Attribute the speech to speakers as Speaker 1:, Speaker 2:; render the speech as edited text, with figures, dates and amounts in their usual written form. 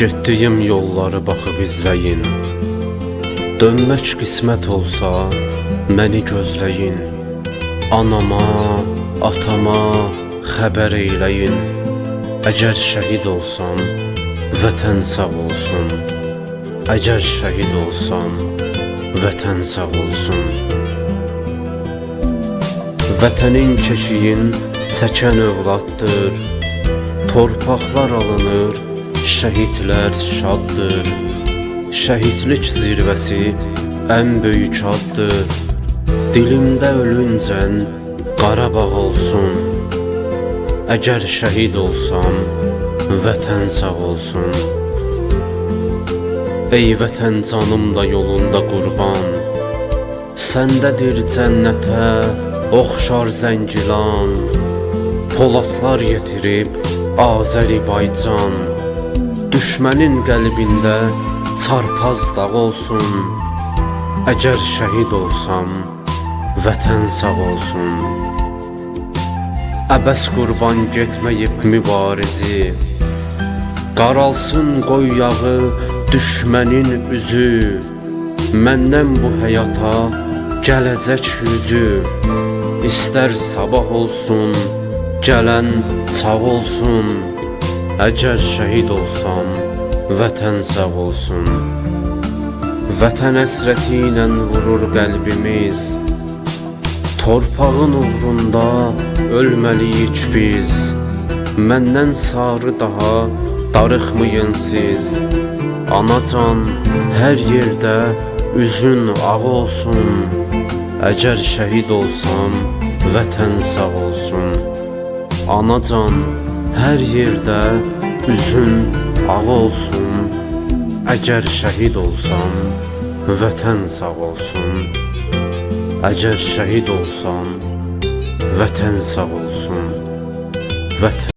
Speaker 1: Getdiyim yolları baxıb izləyin. Dönmək qismət olsa, məni gözləyin. Anama, atama xəbər eyləyin. Əgər şəhid olsam, vətən sağ olsun. Əgər şəhid olsam, vətən sağ olsun. Vətənin keşiyin çəkən övladdır. Torpaqlar alınır, şəhidlər şaddır. Şəhidlik zirvəsi ən böyük addır. Dilimdə ölüncən Qarabağ olsun. Əgər şəhid olsam, vətən sağ olsun. Ey vətən, canım da yolunda qurban. Səndədir cənnətə oxşar Zəngilan. Poladlar yetirib Azərbaycan. Düşmənin qəlbində çarpaz dağ olsun. Əgər şəhid olsam, vətən sağ olsun. Əbəs qurban getməyib mübarizi. Qaralsın qoy yağı düşmənin üzü. Məndən bu həyata gələcək yüzü. İstər sabah olsun, gələn çağ olsun. Əgər şəhid olsam, vətən sağ olsun. Vətən həsrəti ilə vurur qəlbimiz. Torpağın uğrunda ölməliyik biz. Məndən sarı daha darıxmayın siz. Anacan, hər yerdə üzün ağ olsun. Əgər şəhid olsam, vətən sağ olsun. Anacan, hər yerdə üzün ağ olsun. Əgər şəhid olsam, vətən sağ olsun. Əgər şəhid olsam, vətən sağ olsun. Vətən